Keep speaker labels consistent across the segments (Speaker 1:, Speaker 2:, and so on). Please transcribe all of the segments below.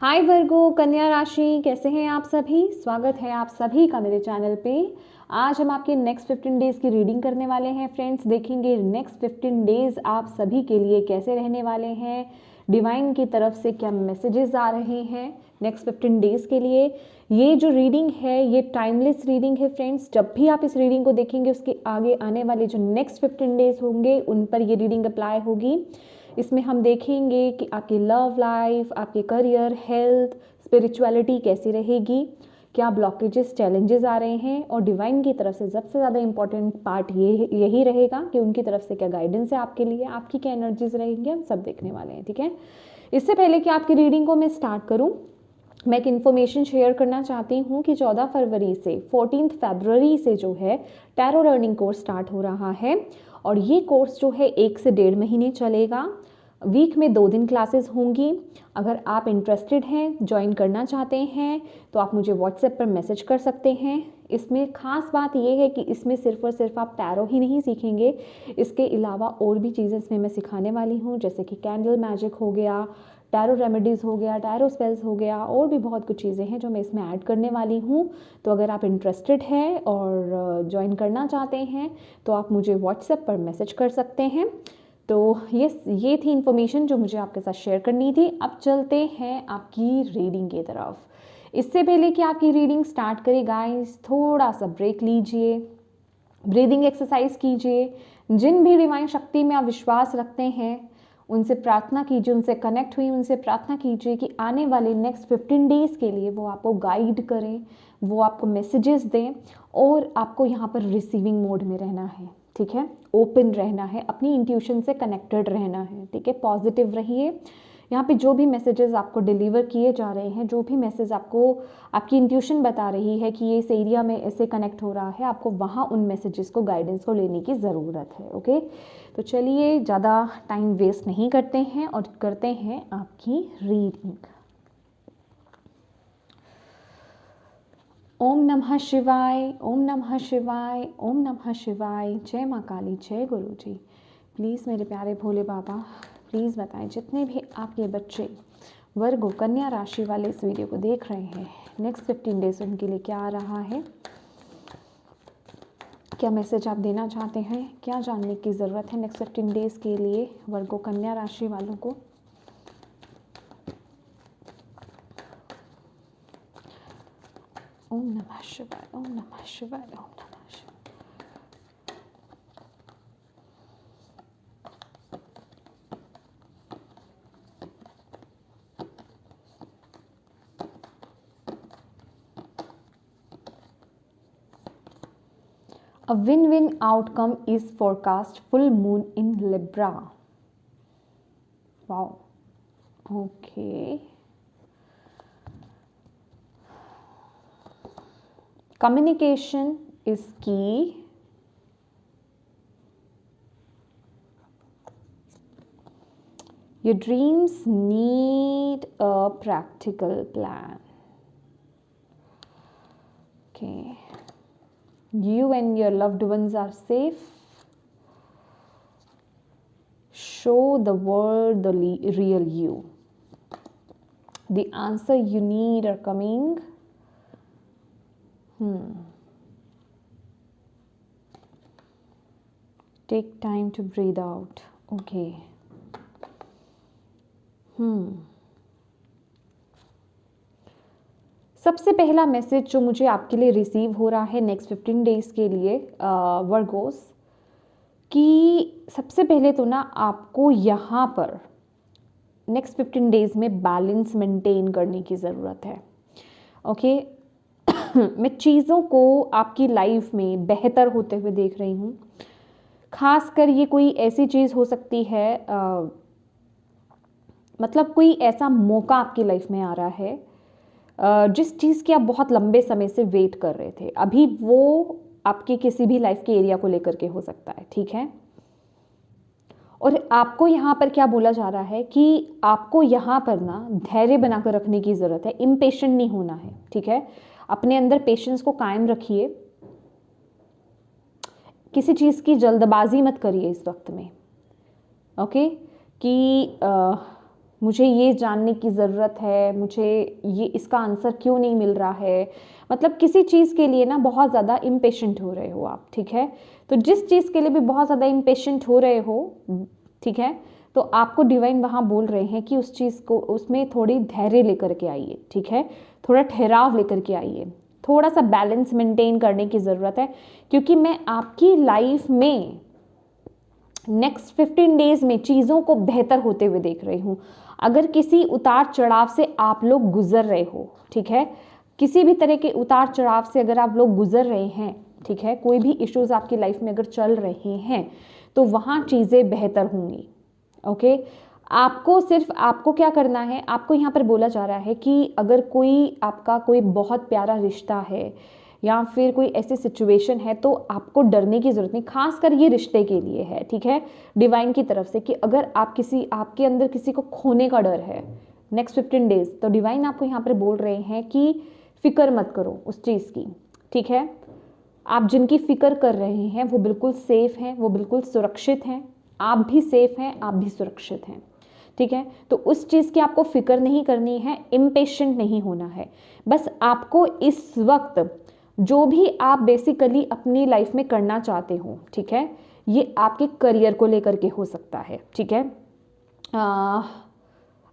Speaker 1: हाय वर्गो कन्या राशि, कैसे हैं आप सभी। स्वागत है आप सभी का मेरे चैनल पे। आज हम आपके नेक्स्ट 15 डेज की रीडिंग करने वाले हैं फ्रेंड्स। देखेंगे नेक्स्ट 15 डेज आप सभी के लिए कैसे रहने वाले हैं, डिवाइन की तरफ से क्या मैसेजेस आ रहे हैं नेक्स्ट 15 डेज के लिए। ये जो रीडिंग है ये टाइमलेस रीडिंग है फ्रेंड्स। जब भी आप इस रीडिंग को देखेंगे उसके आगे आने वाले जो नेक्स्ट 15 डेज होंगे उन पर ये रीडिंग अप्लाई होगी। इसमें हम देखेंगे कि आपकी लव लाइफ, आपके करियर, हेल्थ, स्पिरिचुअलिटी कैसी रहेगी, क्या ब्लॉकेजेस, चैलेंजेस आ रहे हैं, और डिवाइन की तरफ से सबसे ज़्यादा इंपॉर्टेंट पार्ट ये यही रहेगा कि उनकी तरफ से क्या गाइडेंस है आपके लिए, आपकी क्या एनर्जीज रहेंगी, हम सब देखने वाले हैं। ठीक है, इससे पहले कि आपकी रीडिंग को मैं स्टार्ट करूँ, मैं एक इन्फॉर्मेशन शेयर करना चाहती हूँ कि 14 फरवरी से 14 फरवरी से जो है टैरो लर्निंग कोर्स स्टार्ट हो रहा है। और ये कोर्स जो है 1 से 1.5 महीने चलेगा। वीक में 2 दिन क्लासेस होंगी। अगर आप इंटरेस्टेड हैं, ज्वाइन करना चाहते हैं, तो आप मुझे व्हाट्सएप पर मैसेज कर सकते हैं। इसमें ख़ास बात यह है कि इसमें सिर्फ और सिर्फ आप टैरो ही नहीं सीखेंगे, इसके अलावा और भी चीज़ें इसमें मैं सिखाने वाली हूँ, जैसे कि कैंडल मैजिक हो गया, टैरो रेमेडीज़ हो गया, टैरो स्पेल्स हो गया, और भी बहुत कुछ चीज़ें हैं जो मैं इसमें ऐड करने वाली हूँ। तो अगर आप इंटरेस्टेड हैं और ज्वाइन करना चाहते हैं तो आप मुझे व्हाट्सएप पर मैसेज कर सकते हैं। तो ये थी इन्फॉर्मेशन जो मुझे आपके साथ शेयर करनी थी। अब चलते हैं आपकी रीडिंग की तरफ। इससे पहले कि आपकी रीडिंग स्टार्ट करें गाइस, थोड़ा सा ब्रेक लीजिए, ब्रीदिंग एक्सरसाइज कीजिए। जिन भी डिवाइन शक्ति में आप विश्वास रखते हैं उनसे प्रार्थना कीजिए, उनसे कनेक्ट हुई, उनसे प्रार्थना कीजिए कि आने वाले नेक्स्ट 15 डेज़ के लिए वो आपको गाइड करें, वो आपको मैसेजेस दें, और आपको यहाँ पर रिसीविंग मोड में रहना है। ठीक है, ओपन रहना है, अपनी इंट्यूशन से कनेक्टेड रहना है। ठीक है, पॉजिटिव रहिए। यहाँ पे जो भी मैसेजेस आपको डिलीवर किए जा रहे हैं, जो भी मैसेज आपको आपकी इंट्यूशन बता रही है कि ये इस एरिया में ऐसे कनेक्ट हो रहा है, आपको वहाँ उन मैसेजेस को, गाइडेंस को लेने की ज़रूरत है। ओके, तो चलिए ज़्यादा टाइम वेस्ट नहीं करते हैं और करते हैं आपकी रीडिंग। ओम नमः शिवाय, ओम नमः शिवाय, ओम नमः शिवाय। जय माँ काली, जय गुरु जी। प्लीज़ मेरे प्यारे भोले बाबा, प्लीज़ बताएं जितने भी आपके बच्चे वर्गो कन्या राशि वाले इस वीडियो को देख रहे हैं, नेक्स्ट 15 डेज उनके लिए क्या आ रहा है, क्या मैसेज आप देना चाहते हैं, क्या जानने की ज़रूरत है नेक्स्ट 15 डेज के लिए वर्गो कन्या राशि वालों को। ओम नमः शिवाय, ओम नमः शिवाय, ओम नमः शिवाय। A win-win outcome is forecast, full moon in Libra. Wow. Okay. Communication is key. Your dreams need a practical plan. Okay. You and your loved ones are safe. Show the world the real you. The answer you need are coming. Take time to breathe out. Okay. सबसे पहला message जो मुझे आपके लिए receive हो रहा है next 15 days के लिए वर्गोस, कि सबसे पहले तो ना आपको यहाँ पर नेक्स्ट 15 डेज में बैलेंस मेंटेन करने की ज़रूरत है। ओके, मैं चीज़ों को आपकी लाइफ में बेहतर होते हुए देख रही हूँ। खासकर ये कोई ऐसी चीज़ हो सकती है, मतलब कोई ऐसा मौका आपकी लाइफ में आ रहा है जिस चीज़ की आप बहुत लंबे समय से वेट कर रहे थे। अभी वो आपके किसी भी लाइफ के एरिया को लेकर के हो सकता है। ठीक है, और आपको यहाँ पर क्या बोला जा रहा है कि आपको यहाँ पर ना धैर्य बनाकर रखने की ज़रूरत है, इम्पेशेंट नहीं होना है। ठीक है, अपने अंदर पेशेंस को कायम रखिए, किसी चीज़ की जल्दबाजी मत करिए इस वक्त में। ओके, कि मुझे ये जानने की ज़रूरत है, मुझे ये इसका आंसर क्यों नहीं मिल रहा है, मतलब किसी चीज़ के लिए ना बहुत ज़्यादा इम्पेशेंट हो रहे हो आप, ठीक है। तो जिस चीज़ के लिए भी बहुत ज़्यादा इम्पेशेंट हो रहे हो, ठीक है, तो आपको डिवाइन वहाँ बोल रहे हैं कि उस चीज़ को, उसमें थोड़ी धैर्य लेकर के आइए, ठीक है, थोड़ा ठहराव लेकर के आइए, थोड़ा सा बैलेंस मेंटेन करने की ज़रूरत है, क्योंकि मैं आपकी लाइफ में नेक्स्ट 15 डेज में चीज़ों को बेहतर होते हुए देख रही हूँ। अगर किसी उतार चढ़ाव से आप लोग गुजर रहे हो, ठीक है, किसी भी तरह के उतार चढ़ाव से अगर आप लोग गुजर रहे हैं, ठीक है, कोई भी इश्यूज आपकी लाइफ में अगर चल रहे हैं, तो वहाँ चीज़ें बेहतर होंगी। ओके, आपको क्या करना है, आपको यहाँ पर बोला जा रहा है कि अगर कोई आपका कोई बहुत प्यारा रिश्ता है या फिर कोई ऐसी सिचुएशन है, तो आपको डरने की ज़रूरत नहीं, खासकर ये रिश्ते के लिए है, ठीक है, डिवाइन की तरफ से, कि अगर आपके अंदर किसी को खोने का डर है नेक्स्ट 15 डेज, तो डिवाइन आपको यहाँ पर बोल रहे हैं कि फिक्र मत करो उस चीज़ की, ठीक है। आप जिनकी फिक्र कर रहे हैं वो बिल्कुल सेफ हैं, वो बिल्कुल सुरक्षित हैं, आप भी सेफ हैं, आप भी सुरक्षित हैं, ठीक है। तो उस चीज़ की आपको फिक्र नहीं करनी है, इम्पेशेंट नहीं होना है। बस आपको इस वक्त जो भी आप बेसिकली अपनी लाइफ में करना चाहते हो, ठीक है, ये आपके करियर को लेकर के हो सकता है, ठीक है,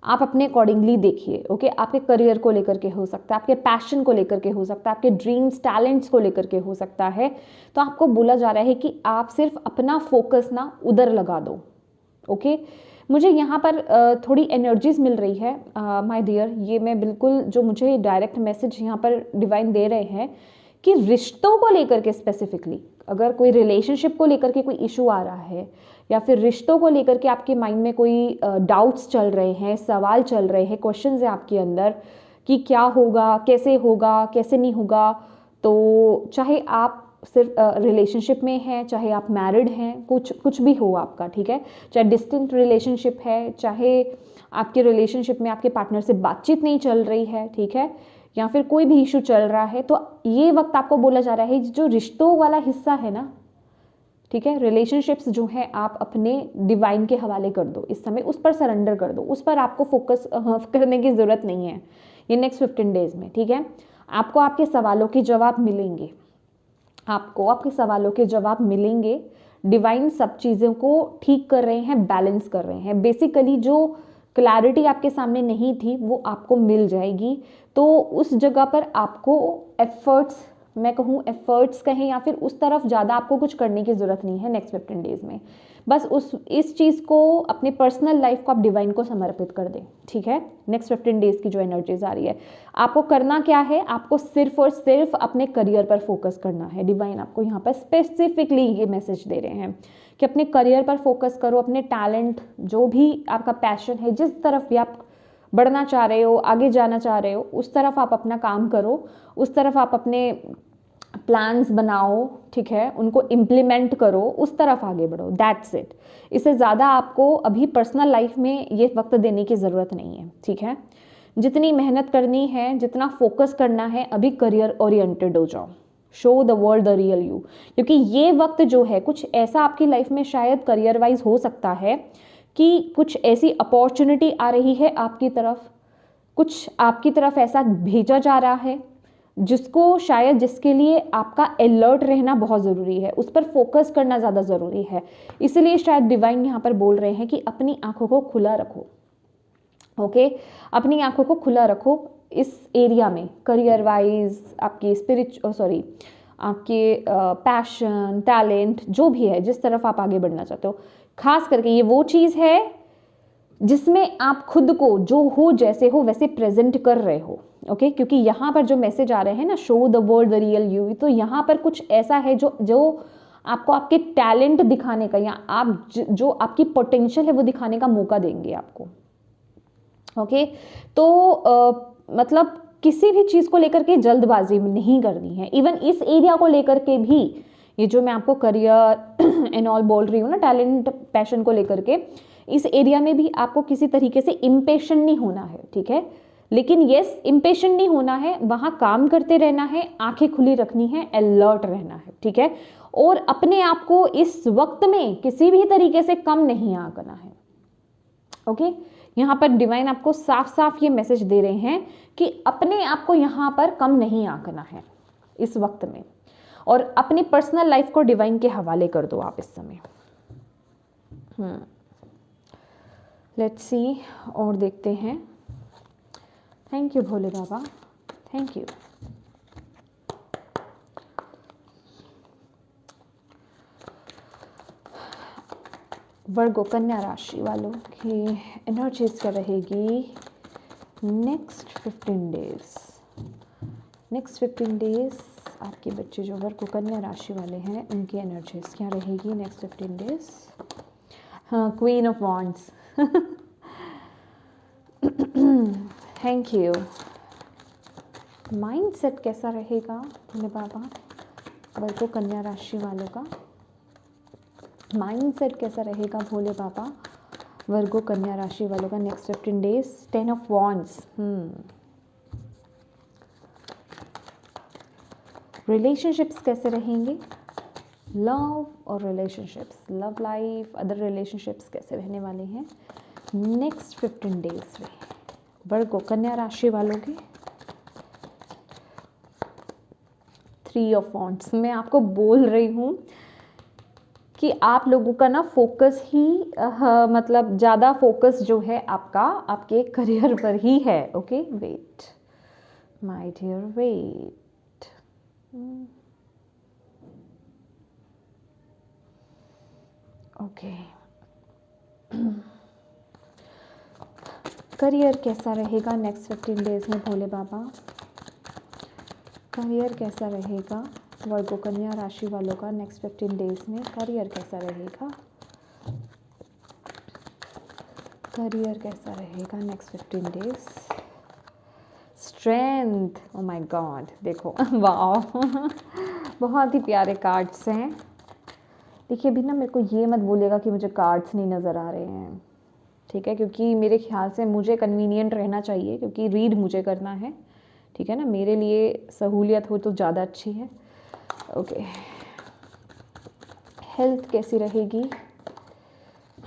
Speaker 1: आप अपने अकॉर्डिंगली देखिए, ओके। आपके करियर को लेकर के हो सकता है, आपके पैशन को लेकर के हो सकता है, आपके ड्रीम्स टैलेंट्स को लेकर के हो सकता है। तो आपको बोला जा रहा है कि आप सिर्फ अपना फोकस ना उधर लगा दो, ओके। मुझे यहाँ पर थोड़ी एनर्जीज मिल रही है माय डियर, ये मैं बिल्कुल, जो मुझे डायरेक्ट मैसेज यहाँ पर डिवाइन दे रहे हैं कि रिश्तों को लेकर के स्पेसिफिकली, अगर कोई रिलेशनशिप को लेकर के कोई इशू आ रहा है, या फिर रिश्तों को लेकर के आपके माइंड में कोई डाउट्स चल रहे हैं, सवाल चल रहे हैं, क्वेश्चंस है आपके अंदर कि क्या होगा, कैसे नहीं होगा, तो चाहे आप सिर्फ रिलेशनशिप में हैं, चाहे आप मैरिड हैं, कुछ भी हो आपका, ठीक है, चाहे डिस्टेंट रिलेशनशिप है, चाहे आपके रिलेशनशिप में आपके पार्टनर से बातचीत नहीं चल रही है, ठीक है, या फिर कोई भी इशू चल रहा है, तो ये वक्त आपको बोला जा रहा है जो रिश्तों वाला हिस्सा है ना, ठीक है, रिलेशनशिप्स जो है आप अपने डिवाइन के हवाले कर दो इस समय, उस पर सरेंडर कर दो, उस पर आपको फोकस करने की ज़रूरत नहीं है ये नेक्स्ट 15 डेज में, ठीक है। आपको आपके सवालों के जवाब मिलेंगे, आपको आपके सवालों के जवाब मिलेंगे। डिवाइन सब चीज़ों को ठीक कर रहे हैं, बैलेंस कर रहे हैं। बेसिकली जो क्लैरिटी आपके सामने नहीं थी वो आपको मिल जाएगी। तो उस जगह पर आपको एफर्ट्स, मैं कहूँ एफर्ट्स कहें या फिर उस तरफ ज़्यादा आपको कुछ करने की ज़रूरत नहीं है नेक्स्ट 15 डेज में। बस इस चीज़ को, अपने पर्सनल लाइफ को आप डिवाइन को समर्पित कर दें, ठीक है। नेक्स्ट 15 डेज की जो एनर्जीज आ रही है, आपको करना क्या है, आपको सिर्फ और सिर्फ अपने करियर पर फोकस करना है। डिवाइन आपको यहाँ पर स्पेसिफिकली ये मैसेज दे रहे हैं कि अपने करियर पर फोकस करो, अपने टैलेंट, जो भी आपका पैशन है, जिस तरफ भी आप बढ़ना चाह रहे हो, आगे जाना चाह रहे हो, उस तरफ आप अपना काम करो, उस तरफ आप अपने प्लान्स बनाओ, ठीक है, उनको इम्प्लीमेंट करो, उस तरफ आगे बढ़ो, दैट्स इट। इससे ज़्यादा आपको अभी पर्सनल लाइफ में ये वक्त देने की ज़रूरत नहीं है, ठीक है। जितनी मेहनत करनी है, जितना फोकस करना है, अभी करियर ओरिएंटेड हो जाओ, show the world the real you. क्योंकि ये वक्त जो है, कुछ ऐसा आपकी लाइफ में शायद करियर वाइज हो सकता है कि कुछ ऐसी अपॉर्चुनिटी आ रही है आपकी तरफ, कुछ आपकी तरफ ऐसा भेजा जा रहा है जिसको शायद, जिसके लिए आपका अलर्ट रहना बहुत ज़रूरी है, उस पर फोकस करना ज़्यादा ज़रूरी है। इसलिए शायद डिवाइन यहाँ पर बोल रहे हैं कि अपनी आंखों को खुला रखो, ओके, अपनी आंखों को खुला रखो इस एरिया में, करियर वाइज, आपकी आपके पैशन, टैलेंट, जो भी है, जिस तरफ आप आगे बढ़ना चाहते हो। खास करके ये वो चीज़ है जिसमें आप खुद को जो हो, जैसे हो वैसे प्रेजेंट कर रहे हो, ओके। क्योंकि यहाँ पर जो मैसेज आ रहे हैं ना, show the world the real you, तो यहाँ पर कुछ ऐसा है जो आपको आपके टैलेंट दिखाने का, या आप जो आपकी पोटेंशियल है वो दिखाने का मौका देंगे आपको, ओके। तो मतलब किसी भी चीज़ को लेकर के जल्दबाजी नहीं करनी है। इवन इस एरिया को लेकर के भी, ये जो मैं आपको करियर एंड ऑल बोल रही हूँ ना, टैलेंट पैशन को लेकर के, इस एरिया में भी आपको किसी तरीके से इम्पेशेंट नहीं होना है, ठीक है। लेकिन यस, इम्पेशेंट नहीं होना है, वहाँ काम करते रहना है, आंखें खुली रखनी है, अलर्ट रहना है, ठीक है। और अपने आप को इस वक्त में किसी भी तरीके से कम नहीं आंकना है, ओके। यहाँ पर डिवाइन आपको साफ साफ ये मैसेज दे रहे हैं कि अपने आप को यहाँ पर कम नहीं आंकना है इस वक्त में, और अपनी पर्सनल लाइफ को डिवाइन के हवाले कर दो आप इस समय। लेट्स सी, और देखते हैं। Thank you Bhole Baba, thank you. Virgo कन्या राशि वालों की एनर्जीज क्या रहेगी नेक्स्ट 15 डेज। नेक्स्ट 15 डेज आपके बच्चे जो वर्गो कन्या राशि वाले हैं उनकी एनर्जीज क्या रहेगी नेक्स्ट 15 डेज। हाँ, queen of wands thank you. Mindset कैसा रहेगा भोले बाबा वर्गो कन्या राशि वालों का, माइंडसेट कैसा रहेगा भोले बाबा वर्गो कन्या राशि वालों का next 15 days. 10 of wands. Relationships कैसे रहेंगे, लव और relationships, love life, other relationships कैसे रहने वाले हैं नेक्स्ट 15 डेज में वर्गो कन्या राशि वालों के। 3 ऑफ वॉन्ड्स। मैं आपको बोल रही हूँ कि आप लोगों का ना फोकस ही मतलब ज़्यादा फोकस जो है आपका आपके करियर पर ही है। Okay, wait my dear, wait. Okay, career कैसा रहेगा नेक्स्ट 15 डेज में भोले बाबा, करियर कैसा रहेगा वर्गो कन्या राशि वालों का नेक्स्ट 15 डेज में, करियर कैसा रहेगा, करियर कैसा रहेगा next 15 days. Strength, oh my God, देखो वाह बहुत ही प्यारे कार्ड्स हैं। देखिए अभी ना मेरे को ये मत बोलिएगा कि मुझे कार्ड्स नहीं नज़र आ रहे हैं, ठीक है, क्योंकि मेरे ख्याल से मुझे कन्वीनियंट रहना चाहिए क्योंकि रीड मुझे करना है, ठीक है ना, मेरे लिए सहूलियत हो तो ज़्यादा अच्छी है। ओके, हेल्थ कैसी रहेगी,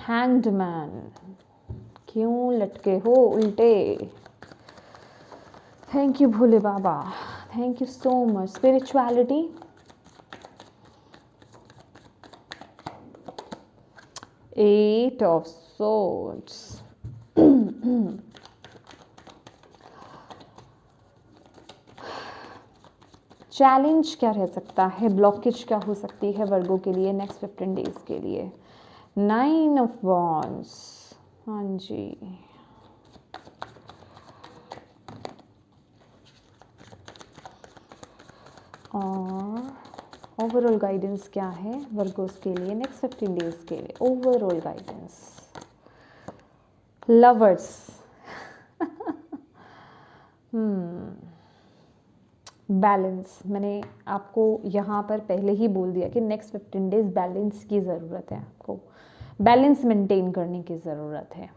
Speaker 1: हैंग्ड मैन, क्यों लटके हो उल्टे। Thank you Bhole Baba, thank you so much. Spirituality, eight of swords. Challenge क्या रह सकता है, ब्लॉकेज क्या हो सकती है वर्गो के लिए नेक्स्ट 15 डेज के लिए। 9 ऑफ वॉन्ड्स, हाँ जी, और ओवरऑल गाइडेंस क्या है वर्गोस के लिए नेक्स्ट 15 डेज के लिए, ओवरऑल गाइडेंस। लवर्स बैलेंस, मैंने आपको यहाँ पर पहले ही बोल दिया कि नेक्स्ट 15 डेज बैलेंस की ज़रूरत है, आपको बैलेंस मेंटेन करने की ज़रूरत है।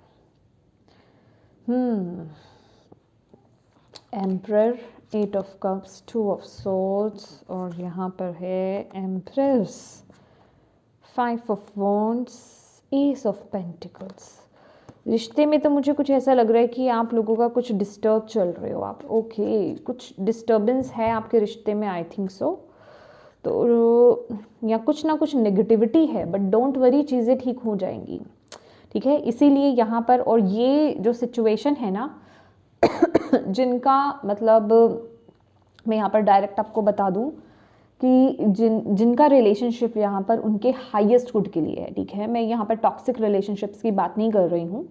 Speaker 1: Emperor, 8 of cups, 2 of swords, और यहाँ पर है empress, 5 of wands, S of pentacles. रिश्ते में तो मुझे कुछ ऐसा लग रहा है कि आप लोगों का कुछ डिस्टर्ब चल रहे हो आप। ओके, कुछ डिस्टर्बेंस है आपके रिश्ते में, आई थिंक सो, तो या कुछ ना कुछ नेगेटिविटी है, बट डोंट वरी, चीज़ें ठीक हो जाएंगी, ठीक है। इसीलिए यहाँ पर, और ये जो सिचुएशन है ना जिनका मतलब मैं यहाँ पर डायरेक्ट आपको बता दूँ कि जिनका रिलेशनशिप यहाँ पर उनके हाईएस्ट गुड के लिए है, ठीक है। मैं यहाँ पर टॉक्सिक रिलेशनशिप्स की बात नहीं कर रही हूँ,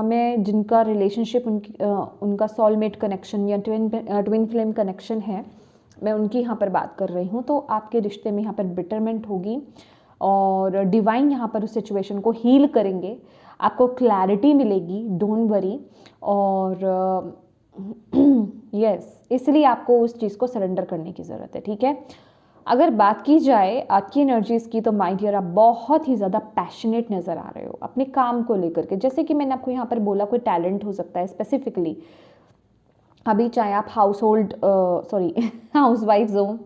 Speaker 1: मैं जिनका रिलेशनशिप उनका सोलमेट कनेक्शन या ट्विन फ्लेम कनेक्शन है, मैं उनकी यहाँ पर बात कर रही हूँ। तो आपके रिश्ते में यहाँ पर बेटरमेंट होगी और डिवाइन यहाँ पर उस सिचुएशन को हील करेंगे, आपको क्लैरिटी मिलेगी, डोंट वरी। और यस, इसलिए आपको उस चीज़ को सरेंडर करने की ज़रूरत है, ठीक है। अगर बात की जाए आपकी एनर्जीज़ की, तो माय डियर आप बहुत ही ज़्यादा पैशनेट नज़र आ रहे हो अपने काम को लेकर के। जैसे कि मैंने आपको यहाँ पर बोला, कोई टैलेंट हो सकता है स्पेसिफिकली, अभी चाहे आप हाउस वाइफ्स हो,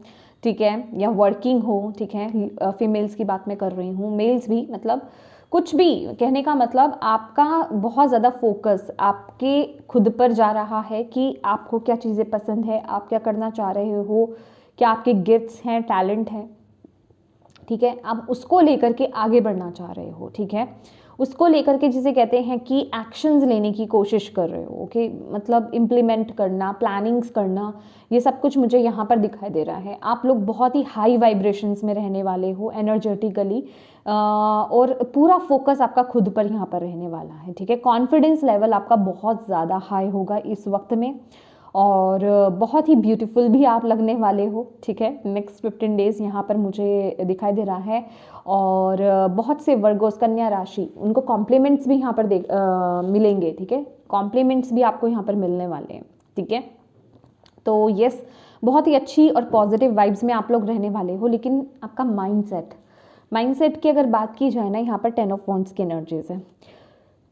Speaker 1: ठीक है, या वर्किंग हो, ठीक है, फीमेल्स की बात मैं कर रही हूँ, मेल्स भी, मतलब कुछ भी कहने का मतलब आपका बहुत ज़्यादा फोकस आपके खुद पर जा रहा है कि आपको क्या चीज़ें पसंद है, आप क्या करना चाह रहे हो, क्या आपके गिफ्ट्स हैं, टैलेंट हैं, ठीक है, आप उसको लेकर के आगे बढ़ना चाह रहे हो, ठीक है, उसको लेकर के जिसे कहते हैं कि एक्शंस लेने की कोशिश कर रहे हो, ओके, मतलब इम्प्लीमेंट करना, प्लानिंग्स करना, ये सब कुछ मुझे यहाँ पर दिखाई दे रहा है। आप लोग बहुत ही हाई वाइब्रेशंस में रहने वाले हो एनर्जेटिकली, और पूरा फोकस आपका खुद पर यहाँ पर रहने वाला है, ठीक है। कॉन्फिडेंस लेवल आपका बहुत ज़्यादा हाई होगा इस वक्त में, और बहुत ही ब्यूटीफुल भी आप लगने वाले हो, ठीक है। नेक्स्ट 15 डेज़ यहाँ पर मुझे दिखाई दे रहा है, और बहुत से वर्गोस, कन्या राशि, उनको कॉम्प्लीमेंट्स भी यहाँ पर मिलेंगे, ठीक है, कॉम्प्लीमेंट्स भी आपको यहाँ पर मिलने वाले हैं, ठीक है। तो यस, बहुत ही अच्छी और पॉजिटिव वाइब्स में आप लोग रहने वाले हो। लेकिन आपका माइंडसेट की अगर बात की जाए ना, यहाँ पर 10 ऑफ वॉन्ड्स की एनर्जीज है।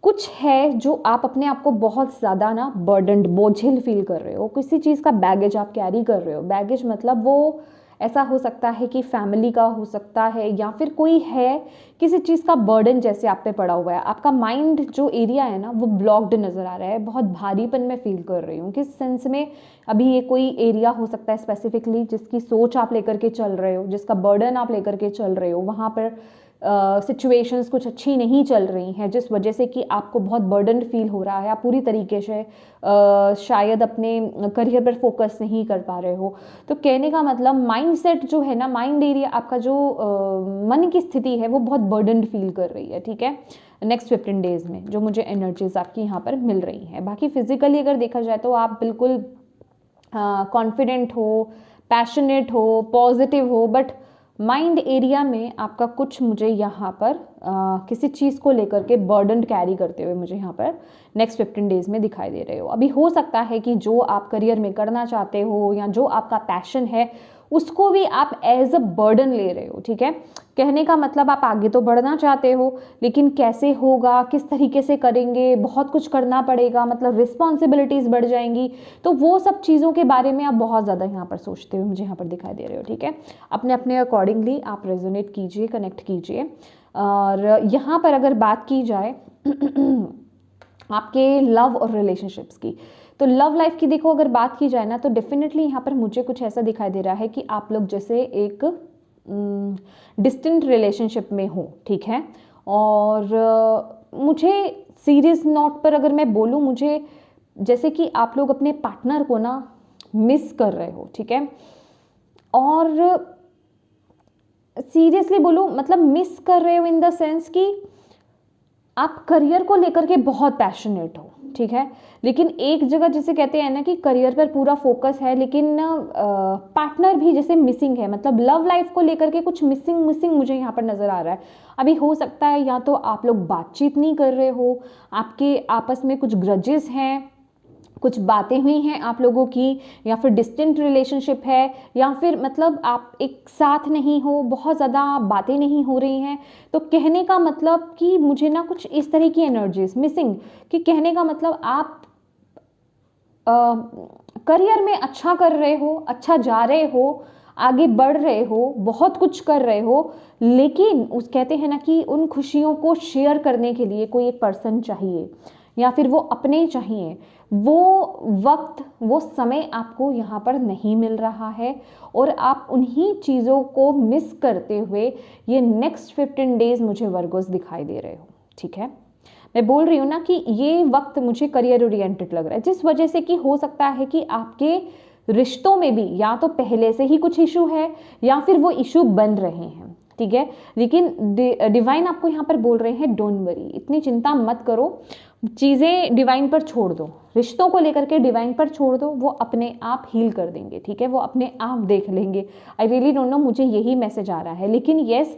Speaker 1: कुछ है जो आप अपने आप को बहुत ज़्यादा ना बर्डनड, बोझिल फील कर रहे हो, किसी चीज़ का बैगेज आप कैरी कर रहे हो। बैगेज मतलब वो ऐसा हो सकता है कि फैमिली का हो सकता है, या फिर कोई है, किसी चीज़ का बर्डन जैसे आप पे पड़ा हुआ है। आपका माइंड जो एरिया है ना, वो ब्लॉक्ड नज़र आ रहा है, बहुत भारीपन में फील कर रही हूँ। किस सेंस में? अभी ये कोई एरिया हो सकता है स्पेसिफिकली जिसकी सोच आप लेकर के चल रहे हो, जिसका बर्डन आप लेकर के चल रहे हो, वहाँ पर सिचुएशंस कुछ अच्छी नहीं चल रही हैं, जिस वजह से कि आपको बहुत बर्डन फील हो रहा है। आप पूरी तरीके से शायद अपने करियर पर फोकस नहीं कर पा रहे हो। तो कहने का मतलब माइंडसेट जो है ना, माइंड एरिया आपका जो मन की स्थिति है, वो बहुत बर्डन फील कर रही है, ठीक है, नेक्स्ट 15 डेज में, जो मुझे एनर्जीज आपकी यहाँ पर मिल रही हैं। बाकी फिजिकली अगर देखा जाए तो आप बिल्कुल कॉन्फिडेंट हो, पैशनेट हो, पॉजिटिव हो, बट माइंड एरिया में आपका कुछ मुझे यहाँ पर किसी चीज़ को लेकर के बर्डन कैरी करते हुए मुझे यहाँ पर नेक्स्ट 15 डेज में दिखाई दे रहे हो। अभी हो सकता है कि जो आप करियर में करना चाहते हो, या जो आपका पैशन है, उसको भी आप एज अ बर्डन ले रहे हो, ठीक है। कहने का मतलब आप आगे तो बढ़ना चाहते हो, लेकिन कैसे होगा, किस तरीके से करेंगे, बहुत कुछ करना पड़ेगा, मतलब रिस्पॉन्सिबिलिटीज़ बढ़ जाएंगी। तो वो सब चीज़ों के बारे में आप बहुत ज़्यादा यहाँ पर सोचते हुए मुझे यहाँ पर दिखाई दे रहे हो, ठीक है। अपने अपने अकॉर्डिंगली आप रेजोनेट कीजिए, कनेक्ट कीजिए। और यहाँ पर अगर बात की जाए आपके लव और रिलेशनशिप्स की, तो लव लाइफ की देखो अगर बात की जाए ना, तो डेफिनेटली यहाँ पर मुझे कुछ ऐसा दिखाई दे रहा है कि आप लोग जैसे एक डिस्टेंट रिलेशनशिप में हो, ठीक है। और मुझे सीरियस नोट पर अगर मैं बोलूँ, मुझे जैसे कि आप लोग अपने पार्टनर को ना मिस कर रहे हो, ठीक है। और सीरियसली बोलूँ, मतलब मिस कर रहे हो इन द सेंस कि आप करियर को लेकर के बहुत पैशनेट हो, ठीक है, लेकिन एक जगह जिसे कहते हैं ना कि करियर पर पूरा फोकस है, लेकिन पार्टनर भी जैसे मिसिंग है, मतलब लव लाइफ को लेकर के कुछ मिसिंग मुझे यहाँ पर नज़र आ रहा है। अभी हो सकता है या तो आप लोग बातचीत नहीं कर रहे हो, आपके आपस में कुछ ग्रजेस हैं, कुछ बातें हुई हैं आप लोगों की, या फिर डिस्टेंट रिलेशनशिप है, या फिर मतलब आप एक साथ नहीं हो, बहुत ज़्यादा बातें नहीं हो रही हैं। तो कहने का मतलब कि मुझे ना कुछ इस तरह की एनर्जीज मिसिंग, कि कहने का मतलब आप करियर में अच्छा कर रहे हो, अच्छा जा रहे हो, आगे बढ़ रहे हो, बहुत कुछ कर रहे हो, लेकिन उस कहते हैं ना कि उन खुशियों को शेयर करने के लिए कोई एक पर्सन चाहिए, या फिर वो अपने चाहिए। वो वक्त, वो समय आपको यहाँ पर नहीं मिल रहा है, और आप उन्हीं चीज़ों को मिस करते हुए ये नेक्स्ट 15 डेज मुझे वर्गोस दिखाई दे रहे हो, ठीक है। मैं बोल रही हूँ ना कि ये वक्त मुझे करियर ओरिएंटेड लग रहा है, जिस वजह से कि हो सकता है कि आपके रिश्तों में भी या तो पहले से ही कुछ इशू है, या फिर वो इशू बन रहे हैं, ठीक है। लेकिन डिवाइन आपको यहाँ पर बोल रहे हैं डोंट वरी, इतनी चिंता मत करो, चीज़ें डिवाइन पर छोड़ दो, रिश्तों को लेकर के डिवाइन पर छोड़ दो, वो अपने आप हील कर देंगे, ठीक है, वो अपने आप देख लेंगे। आई रियली डोंट नो, मुझे यही मैसेज आ रहा है। लेकिन यस,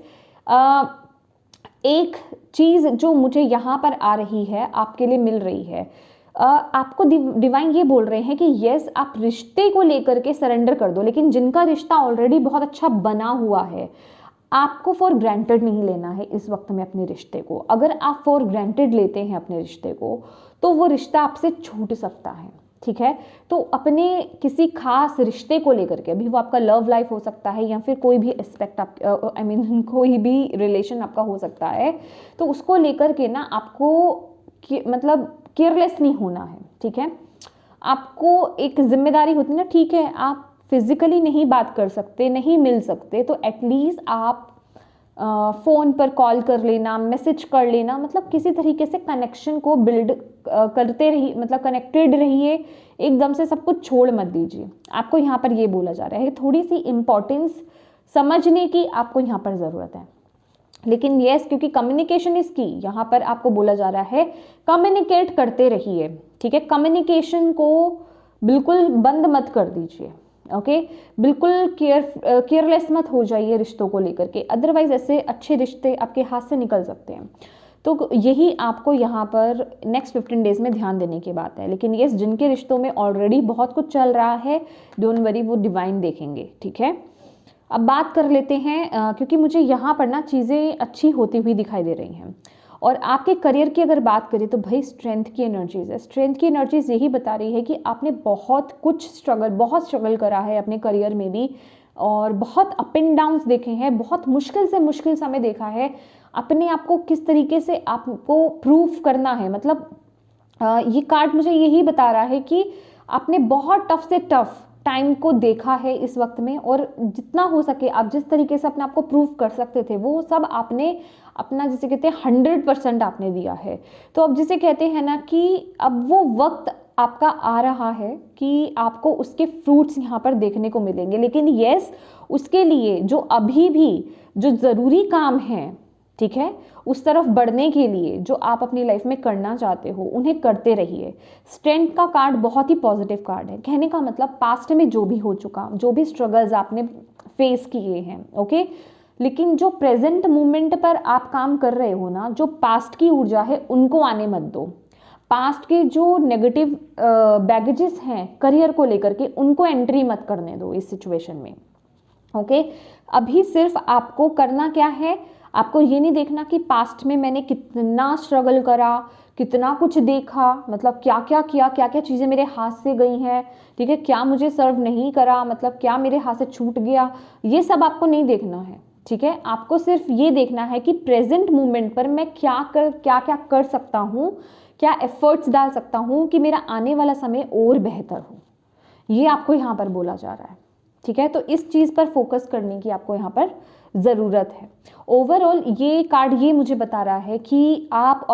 Speaker 1: एक चीज़ जो मुझे यहाँ पर आ रही है, आपके लिए मिल रही है, आपको डिवाइन ये बोल रहे हैं कि यस, आप रिश्ते को लेकर के सरेंडर कर दो, लेकिन जिनका रिश्ता ऑलरेडी बहुत अच्छा बना हुआ है, आपको फॉर ग्रांटेड नहीं लेना है इस वक्त में अपने रिश्ते को। अगर आप फॉर ग्रांटेड लेते हैं अपने रिश्ते को, तो वो रिश्ता आपसे छूट सकता है, ठीक है। तो अपने किसी खास रिश्ते को लेकर के, अभी वो आपका लव लाइफ हो सकता है या फिर कोई भी एस्पेक्ट आप कोई भी रिलेशन आपका हो सकता है, तो उसको लेकर के ना आपको मतलब केयरलेस नहीं होना है, ठीक है। आपको एक जिम्मेदारी होती है ना, ठीक है आप फिजिकली नहीं बात कर सकते, नहीं मिल सकते, तो एटलीस्ट आप फ़ोन पर कॉल कर लेना, मैसेज कर लेना, मतलब किसी तरीके से कनेक्शन को बिल्ड करते रहिए, मतलब कनेक्टेड रहिए, एकदम से सब कुछ छोड़ मत दीजिए। आपको यहाँ पर ये बोला जा रहा है, थोड़ी सी इम्पोर्टेंस समझने की आपको यहाँ पर ज़रूरत है। लेकिन यस, क्योंकि कम्युनिकेशन इज की, यहाँ पर आपको बोला जा रहा है कम्युनिकेट करते रहिए, ठीक है। कम्युनिकेशन को बिल्कुल बंद मत कर दीजिए, ओके। बिल्कुल केयरलेस मत हो जाइए रिश्तों को लेकर के, अदरवाइज ऐसे अच्छे रिश्ते आपके हाथ से निकल सकते हैं। तो यही आपको यहाँ पर नेक्स्ट 15 डेज में ध्यान देने की बात है। लेकिन यस, जिनके रिश्तों में ऑलरेडी बहुत कुछ चल रहा है, डोंट वरी, वो डिवाइन देखेंगे, ठीक है। अब बात कर लेते हैं, क्योंकि मुझे यहाँ पर ना चीज़ें अच्छी होती हुई दिखाई दे रही हैं। और आपके करियर की अगर बात करें तो भाई स्ट्रेंथ की एनर्जीज है। स्ट्रेंथ की एनर्जीज यही बता रही है कि आपने बहुत स्ट्रगल करा है अपने करियर में भी, और बहुत अप एंड डाउन्स देखे हैं, बहुत मुश्किल से मुश्किल समय देखा है। अपने आप को किस तरीके से आपको प्रूफ करना है, मतलब ये कार्ड मुझे यही बता रहा है कि आपने बहुत टफ से टफ टाइम को देखा है इस वक्त में, और जितना हो सके आप जिस तरीके से अपने आप को प्रूफ कर सकते थे वो सब आपने अपना, जिसे कहते हैं 100% आपने दिया है। तो अब जिसे कहते हैं ना कि अब वो वक्त आपका आ रहा है कि आपको उसके फ्रूट्स यहाँ पर देखने को मिलेंगे। लेकिन यस, उसके लिए जो अभी भी जो ज़रूरी काम है, ठीक है, उस तरफ बढ़ने के लिए जो आप अपनी लाइफ में करना चाहते हो उन्हें करते रहिए। स्ट्रेंथ का कार्ड बहुत ही पॉजिटिव कार्ड है। कहने का मतलब पास्ट में जो भी हो चुका, जो भी स्ट्रगल्स आपने फेस किए हैं, ओके, लेकिन जो प्रेजेंट मोमेंट पर आप काम कर रहे हो ना, जो पास्ट की ऊर्जा है उनको आने मत दो। पास्ट के जो नेगेटिव बैगेजेस हैं करियर को लेकर के, उनको एंट्री मत करने दो इस सिचुएशन में, ओके। अभी सिर्फ आपको करना क्या है, आपको ये नहीं देखना कि पास्ट में मैंने कितना स्ट्रगल करा, कितना कुछ देखा, मतलब क्या क्या किया, क्या क्या चीज़ें मेरे हाथ से गई हैं, ठीक है, क्या मुझे सर्व नहीं करा, मतलब क्या मेरे हाथ से छूट गया, ये सब आपको नहीं देखना है, ठीक है। आपको सिर्फ ये देखना है कि प्रेजेंट मोमेंट पर मैं क्या क्या कर सकता हूँ, क्या एफर्ट्स डाल सकता हूँ कि मेरा आने वाला समय और बेहतर हो। ये आपको यहाँ पर बोला जा रहा है, ठीक है। तो इस चीज़ पर फोकस करने की आपको यहाँ पर ज़रूरत है। ओवरऑल ये कार्ड ये मुझे बता रहा है कि आप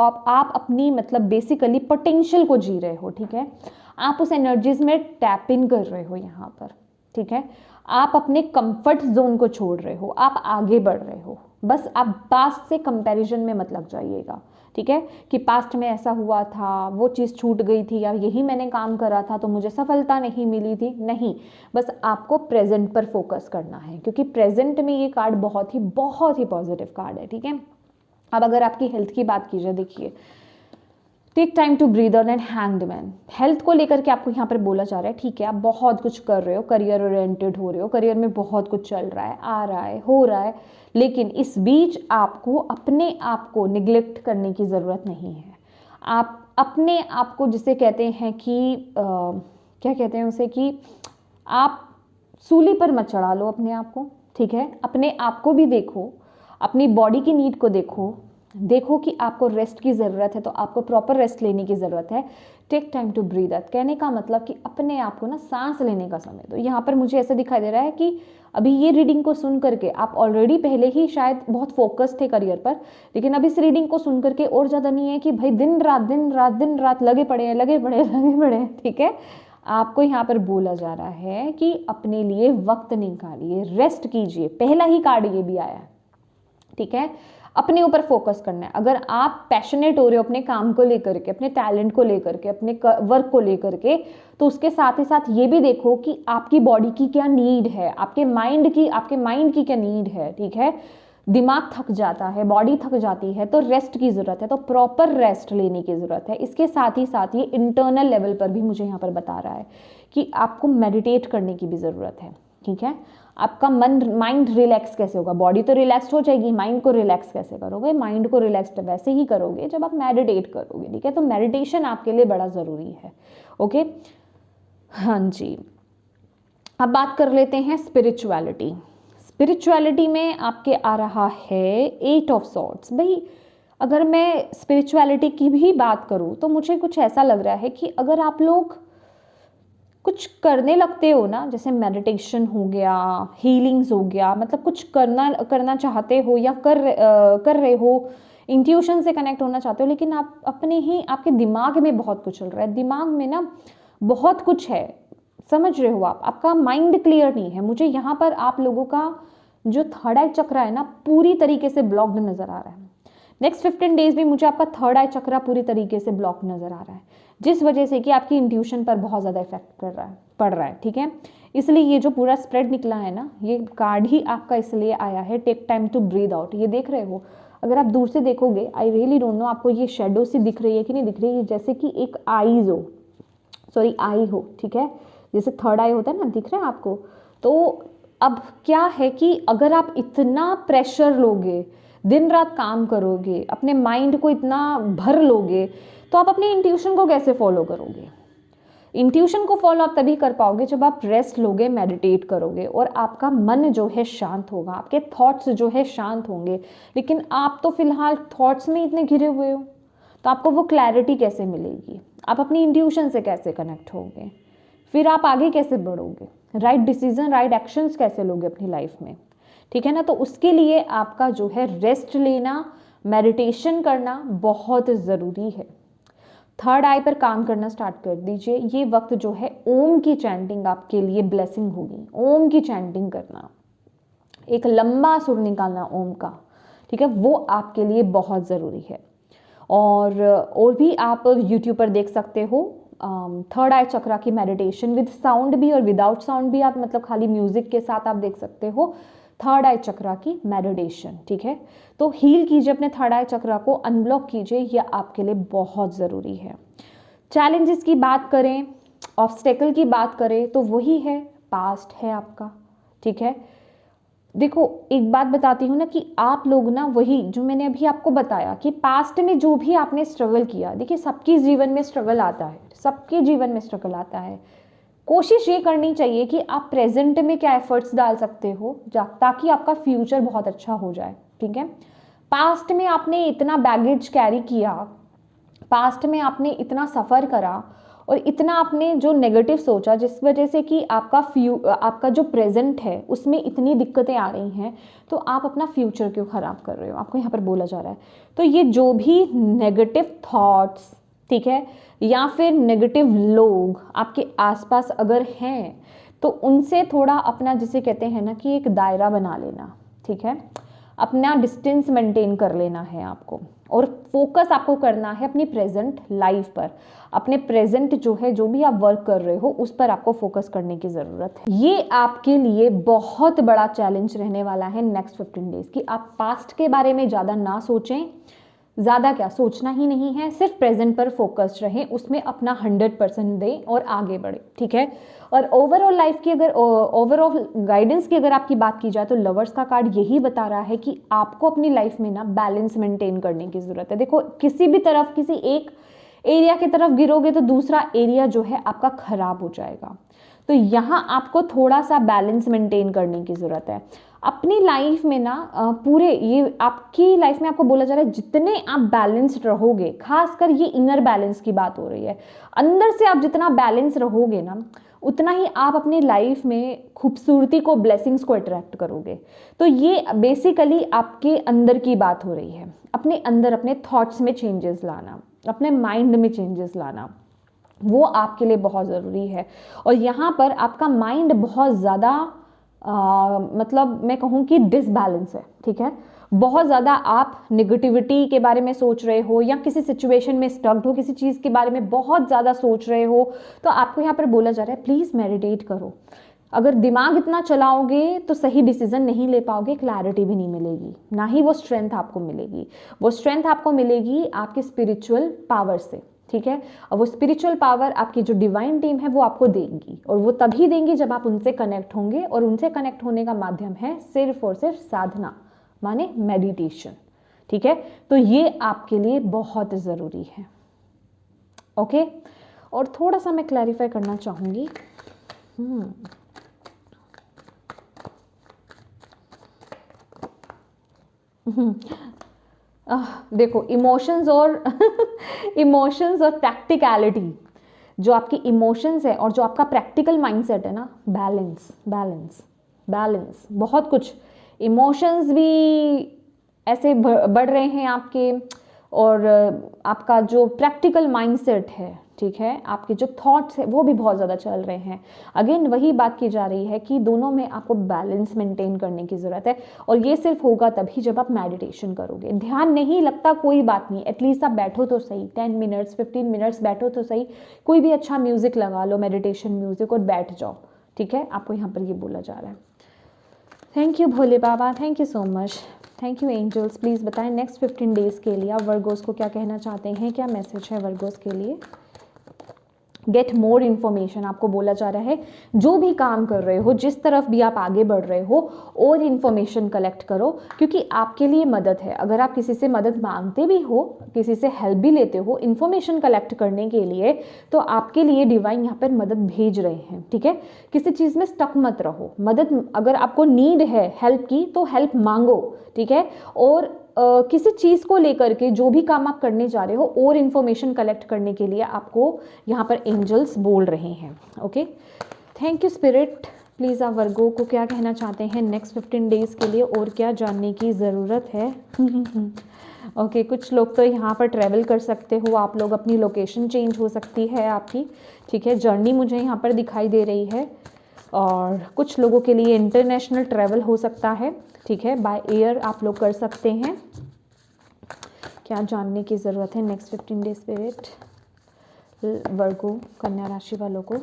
Speaker 1: अपनी, मतलब बेसिकली पोटेंशियल को जी रहे हो, ठीक है। आप उस एनर्जीज में टैप इन कर रहे हो यहाँ पर, ठीक है। आप अपने कंफर्ट जोन को छोड़ रहे हो, आप आगे बढ़ रहे हो। बस आप पास्ट से कंपैरिजन में मत लग जाइएगा, ठीक है, कि पास्ट में ऐसा हुआ था, वो चीज़ छूट गई थी, या यही मैंने काम करा था तो मुझे सफलता नहीं मिली थी। नहीं, बस आपको प्रेजेंट पर फोकस करना है, क्योंकि प्रेजेंट में ये कार्ड बहुत ही पॉजिटिव कार्ड है, ठीक है। अब अगर आपकी हेल्थ की बात की जाए, देखिए, take time to breathe and hanged man. Health को लेकर के आपको यहाँ पर बोला जा रहा है, ठीक है, आप बहुत कुछ कर रहे हो, करियर ओरिएंटेड हो रहे हो, करियर में बहुत कुछ चल रहा है, आ रहा है, हो रहा है, लेकिन इस बीच आपको अपने आप को निग्लेक्ट करने की ज़रूरत नहीं है। आप अपने आप को, जिसे कहते हैं कि क्या कहते हैं उसे, कि आप सूली पर मत चढ़ा लो अपने आप को, ठीक है। अपने आप को भी देखो, अपनी बॉडी की नीड को देखो कि आपको रेस्ट की ज़रूरत है, तो आपको प्रॉपर रेस्ट लेने की ज़रूरत है। Take time to breathe. कहने का मतलब कि अपने आप को ना सांस लेने का समय दो। यहाँ पर मुझे ऐसा दिखाई दे रहा है कि अभी ये रीडिंग को सुन करके आप ऑलरेडी पहले ही शायद बहुत फोकस थे करियर पर, लेकिन अब इस रीडिंग को सुन करके और ज़्यादा नहीं है कि भाई दिन रात लगे पड़े हैं, ठीक है। आपको यहाँ पर बोला जा रहा है कि अपने लिए वक्त निकालिए, रेस्ट कीजिए। पहला ही कार्ड ये भी आया है, ठीक है। अपने ऊपर फोकस करना है। अगर आप पैशनेट हो रहे हो अपने काम को लेकर के, अपने टैलेंट को लेकर के, अपने वर्क को लेकर के, तो उसके साथ ही साथ ये भी देखो कि आपकी बॉडी की क्या नीड है, आपके माइंड की क्या नीड है, ठीक है। दिमाग थक जाता है, बॉडी थक जाती है, तो रेस्ट की ज़रूरत है, तो प्रॉपर रेस्ट लेने की ज़रूरत है। इसके साथ ही ये इंटरनल लेवल पर भी मुझे यहाँ पर बता रहा है कि आपको मेडिटेट करने की भी ज़रूरत है, ठीक है। आपका माइंड रिलैक्स कैसे होगा, बॉडी तो रिलैक्स हो जाएगी, माइंड को रिलैक्स कैसे करोगे, माइंड को रिलैक्स वैसे ही करोगे जब आप मेडिटेट करोगे, ठीक है। तो मेडिटेशन आपके लिए बड़ा ज़रूरी है, ओके। हाँ जी, अब बात कर लेते हैं स्पिरिचुअलिटी। स्पिरिचुअलिटी में आपके आ रहा है 8 ऑफ सॉर्ड्स। भाई अगर मैं स्पिरिचुअलिटी की भी बात करूँ तो मुझे कुछ ऐसा लग रहा है कि अगर आप लोग कुछ करने लगते हो ना, जैसे मेडिटेशन हो गया, हीलिंग्स हो गया, मतलब कुछ करना चाहते हो या कर रहे हो, इंट्यूशन से कनेक्ट होना चाहते हो, लेकिन आप अपने ही आपके दिमाग में बहुत कुछ चल रहा है, दिमाग में ना बहुत कुछ है, समझ रहे हो आप, आपका माइंड क्लियर नहीं है। मुझे यहाँ पर आप लोगों का जो थर्ड आई चक्र है ना पूरी तरीके से ब्लॉक्ड नजर आ रहा है। नेक्स्ट 15 डेज में मुझे आपका थर्ड आई चक्र पूरी तरीके से ब्लॉक नजर आ रहा है, जिस वजह से कि आपकी इंट्यूशन पर बहुत ज़्यादा इफेक्ट पड़ रहा है। ठीक है, इसलिए ये जो पूरा स्प्रेड निकला है ना, ये कार्ड ही आपका इसलिए आया है, take time to breathe out. ये देख रहे हो, अगर आप दूर से देखोगे, आई रियली डोंट नो आपको ये शेडो सी दिख रही है कि नहीं दिख रही है, जैसे कि एक आई हो, ठीक है, जैसे थर्ड आई होता है ना, दिख रहा है आपको। तो अब क्या है कि अगर आप इतना प्रेशर लोगे, दिन रात काम करोगे, अपने माइंड को इतना भर लोगे, तो आप अपनी इंट्यूशन को कैसे फॉलो करोगे? इंट्यूशन को फॉलो आप तभी कर पाओगे जब आप रेस्ट लोगे, मेडिटेट करोगे और आपका मन जो है शांत होगा, आपके थॉट्स जो है शांत होंगे। लेकिन आप तो फिलहाल थॉट्स में इतने घिरे हुए हो, तो आपको वो क्लैरिटी कैसे मिलेगी? आप अपनी इंट्यूशन से कैसे कनेक्ट होगे? फिर आप आगे कैसे बढ़ोगे? राइट डिसीजन, राइट एक्शंस कैसे लोगे अपनी लाइफ में? ठीक है ना, तो उसके लिए आपका जो है रेस्ट लेना, मेडिटेशन करना बहुत ज़रूरी है। थर्ड आई पर काम करना स्टार्ट कर दीजिए। ये वक्त जो है ओम की चैंटिंग आपके लिए ब्लेसिंग होगी। ओम की चैंटिंग करना, एक लंबा सुर निकालना ओम का, ठीक है, वो आपके लिए बहुत ज़रूरी है। और भी आप यूट्यूब पर देख सकते हो थर्ड आई चक्रा की मेडिटेशन विद साउंड भी और विदाउट साउंड भी, आप मतलब खाली म्यूजिक के साथ आप देख सकते हो थर्ड आई चक्रा की मेडिटेशन। ठीक है, तो हील कीजिए अपने थर्ड आई चक्रा को, अनब्लॉक कीजिए, यह आपके लिए बहुत ज़रूरी है। चैलेंजेस की बात करें, ऑब्स्टेकल की बात करें, तो वही है, पास्ट है आपका। ठीक है, देखो एक बात बताती हूँ ना कि आप लोग ना, वही जो मैंने अभी आपको बताया कि पास्ट में जो भी आपने स्ट्रगल किया, देखिए सबके जीवन में स्ट्रगल आता है, सबके जीवन में स्ट्रगल आता है। कोशिश ये करनी चाहिए कि आप प्रेजेंट में क्या एफर्ट्स डाल सकते हो ताकि आपका फ्यूचर बहुत अच्छा हो जाए। ठीक है, पास्ट में आपने इतना बैगेज कैरी किया, पास्ट में आपने इतना सफ़र करा और इतना आपने जो नेगेटिव सोचा, जिस वजह से कि आपका जो प्रेजेंट है उसमें इतनी दिक्कतें आ रही हैं, तो आप अपना फ्यूचर क्यों ख़राब कर रहे हो, आपको यहाँ पर बोला जा रहा है। तो ये जो भी नेगेटिव थॉट्स, ठीक है, या फिर नेगेटिव लोग आपके आसपास अगर हैं, तो उनसे थोड़ा अपना, जिसे कहते हैं ना कि एक दायरा बना लेना। ठीक है, अपना डिस्टेंस मेंटेन कर लेना है आपको, और फोकस आपको करना है अपनी प्रेजेंट लाइफ पर, अपने प्रेजेंट जो है, जो भी आप वर्क कर रहे हो उस पर आपको फोकस करने की ज़रूरत है। ये आपके लिए बहुत बड़ा चैलेंज रहने वाला है नेक्स्ट 15 डेज की। आप पास्ट के बारे में ज़्यादा ना सोचें, ज़्यादा क्या सोचना ही नहीं है, सिर्फ प्रेजेंट पर फोकस्ड रहें, उसमें अपना 100% दें और आगे बढ़े। ठीक है, और ओवरऑल लाइफ की, अगर ओवरऑल गाइडेंस की अगर आपकी बात की जाए, तो लवर्स का कार्ड यही बता रहा है कि आपको अपनी लाइफ में ना बैलेंस मेंटेन करने की ज़रूरत है। देखो किसी भी तरफ, किसी एक एरिया की तरफ गिरोगे तो दूसरा एरिया जो है आपका खराब हो जाएगा। तो यहाँ आपको थोड़ा सा बैलेंस मेंटेन करने की ज़रूरत है अपनी लाइफ में ना। पूरे ये आपकी लाइफ में आपको बोला जा रहा है, जितने आप बैलेंस्ड रहोगे, खासकर ये इनर बैलेंस की बात हो रही है, अंदर से आप जितना बैलेंस रहोगे ना, उतना ही आप अपनी लाइफ में खूबसूरती को, ब्लेसिंग्स को अट्रैक्ट करोगे। तो ये बेसिकली आपके अंदर की बात हो रही है, अपने अंदर, अपने थॉट्स में चेंजेस लाना, अपने माइंड में चेंजेस लाना, वो आपके लिए बहुत ज़रूरी है। और यहाँ पर आपका माइंड बहुत ज़्यादा मतलब मैं कहूँ कि डिसबैलेंस है। ठीक है, बहुत ज़्यादा आप निगेटिविटी के बारे में सोच रहे हो, या किसी सिचुएशन में स्टक्ड हो, किसी चीज़ के बारे में बहुत ज़्यादा सोच रहे हो, तो आपको यहाँ पर बोला जा रहा है प्लीज़ मेडिटेट करो। अगर दिमाग इतना चलाओगे तो सही डिसीजन नहीं ले पाओगे, क्लैरिटी भी नहीं मिलेगी, ना ही वो स्ट्रेंथ आपको मिलेगी। वो स्ट्रेंथ आपको मिलेगी आपके स्पिरिचुअल पावर से। ठीक है, और वो स्पिरिचुअल पावर आपकी जो डिवाइन टीम है वो आपको देंगी, और वो तभी देंगी जब आप उनसे कनेक्ट होंगे, और उनसे कनेक्ट होने का माध्यम है सिर्फ और सिर्फ साधना, माने मेडिटेशन। ठीक है, तो ये आपके लिए बहुत ज़रूरी है। ओके, और थोड़ा सा मैं क्लैरिफाई करना चाहूँगी। देखो इमोशंस और इमोशंस और प्रैक्टिकलिटी, जो आपकी इमोशंस है और जो आपका प्रैक्टिकल माइंडसेट है ना, बैलेंस बैलेंस बैलेंस, बहुत कुछ इमोशंस भी ऐसे बढ़ रहे हैं आपके, और आपका जो प्रैक्टिकल माइंडसेट है, ठीक है, आपके जो थॉट्स है वो भी बहुत ज़्यादा चल रहे हैं। अगेन वही बात की जा रही है कि दोनों में आपको बैलेंस मेंटेन करने की ज़रूरत है, और ये सिर्फ होगा तभी जब आप मेडिटेशन करोगे। ध्यान नहीं लगता कोई बात नहीं, एटलीस्ट आप बैठो तो सही, 10 मिनट्स 15 मिनट्स बैठो तो सही, कोई भी अच्छा म्यूज़िक लगा लो, मेडिटेशन म्यूज़िक, और बैठ जाओ, ठीक है। आपको यहाँ पर ये बोला जा रहा है। Thank you Bhole Baba, thank you so much, thank you angels. Please बताएं नेक्स्ट 15 डेज़ के लिए आप वर्गोस को क्या कहना चाहते हैं, क्या मैसेज है वर्गोस के लिए। गेट मोर इन्फॉर्मेशन, आपको बोला जा रहा है जो भी काम कर रहे हो, जिस तरफ भी आप आगे बढ़ रहे हो, और इन्फॉर्मेशन कलेक्ट करो, क्योंकि आपके लिए मदद है। अगर आप किसी से मदद मांगते भी हो, किसी से हेल्प भी लेते हो इन्फॉर्मेशन कलेक्ट करने के लिए, तो आपके लिए डिवाइन यहाँ पर मदद भेज रहे हैं, ठीक है। किसी चीज़ में स्टक मत रहो, मदद अगर आपको नीड है हेल्प की तो हेल्प मांगो, ठीक है। और किसी चीज़ को लेकर के जो भी काम आप करने जा रहे हो और इन्फॉर्मेशन कलेक्ट करने के लिए आपको यहाँ पर एंजल्स बोल रहे हैं। Okay, thank you spirit. Please आप वर्गो को क्या कहना चाहते हैं नेक्स्ट 15 डेज़ के लिए, और क्या जानने की ज़रूरत है। ओके, कुछ लोग तो यहाँ पर ट्रैवल कर सकते हो आप लोग, अपनी लोकेशन चेंज हो सकती है आपकी, ठीक है। जर्नी मुझे यहाँ पर दिखाई दे रही है, और कुछ लोगों के लिए इंटरनेशनल ट्रैवल हो सकता है, ठीक है। बाय एयर आप लोग कर सकते हैं। क्या जानने की ज़रूरत है नेक्स्ट 15 डेज स्पिरिट वर्गो कन्या राशि वालों को।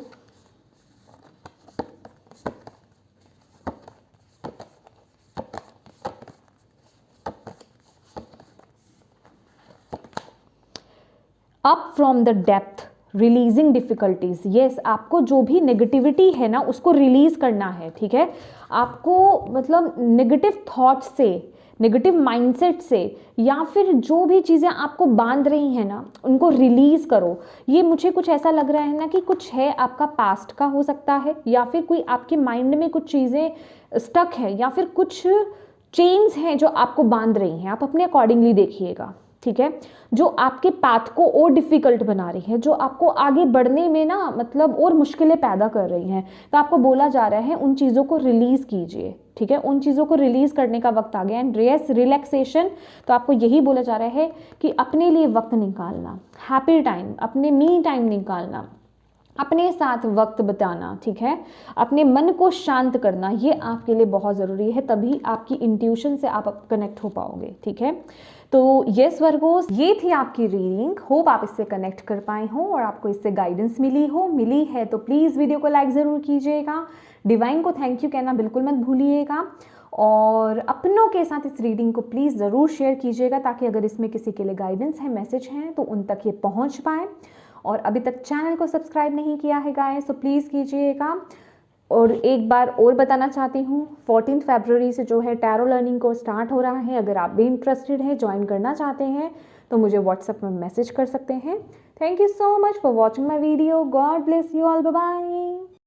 Speaker 1: Up from the depth releasing difficulties, yes, आपको जो भी नेगेटिविटी है ना उसको रिलीज करना है, ठीक है। आपको मतलब नेगेटिव थॉट से, नेगेटिव माइंडसेट से, या फिर जो भी चीज़ें आपको बांध रही हैं ना उनको रिलीज करो। ये मुझे कुछ ऐसा लग रहा है ना कि कुछ है आपका पास्ट का हो सकता है, या फिर कोई आपके माइंड में कुछ चीज़ें स्टक है, या फिर कुछ चेन्स हैं जो आपको बांध रही हैं। आप अपने अकॉर्डिंगली देखिएगा, ठीक है, जो आपके पाथ को और डिफिकल्ट बना रही है, जो आपको आगे बढ़ने में ना मतलब और मुश्किलें पैदा कर रही हैं। तो आपको बोला जा रहा है उन चीज़ों को रिलीज़ कीजिए, ठीक है। उन चीज़ों को रिलीज़ करने का वक्त आ गया। एंड रिलैक्सेशन, तो आपको यही बोला जा रहा है कि अपने लिए वक्त निकालना, हैप्पी टाइम, अपने मी टाइम निकालना, अपने साथ वक्त बिताना, ठीक है, अपने मन को शांत करना, ये आपके लिए बहुत ज़रूरी है। तभी आपकी इंट्यूशन से आप कनेक्ट हो पाओगे, ठीक है। तो यस वर्गोस, ये थी आपकी रीडिंग। होप आप इससे कनेक्ट कर पाए हो और आपको इससे गाइडेंस मिली है तो प्लीज़ वीडियो को लाइक ज़रूर कीजिएगा। डिवाइन को थैंक यू कहना बिल्कुल मत भूलिएगा, और अपनों के साथ इस रीडिंग को प्लीज़ ज़रूर शेयर कीजिएगा, ताकि अगर इसमें किसी के लिए गाइडेंस है, मैसेज हैं, तो उन तक ये पहुँच पाए। और अभी तक चैनल को सब्सक्राइब नहीं किया है गाइस, तो प्लीज़ कीजिएगा। और एक बार और बताना चाहती हूँ, 14 फरवरी से जो है टैरो लर्निंग को स्टार्ट हो रहा है। अगर आप भी इंटरेस्टेड हैं, ज्वाइन करना चाहते हैं, तो मुझे व्हाट्सएप में मैसेज कर सकते हैं। Thank you so much for watching my video. God bless you all, bye bye.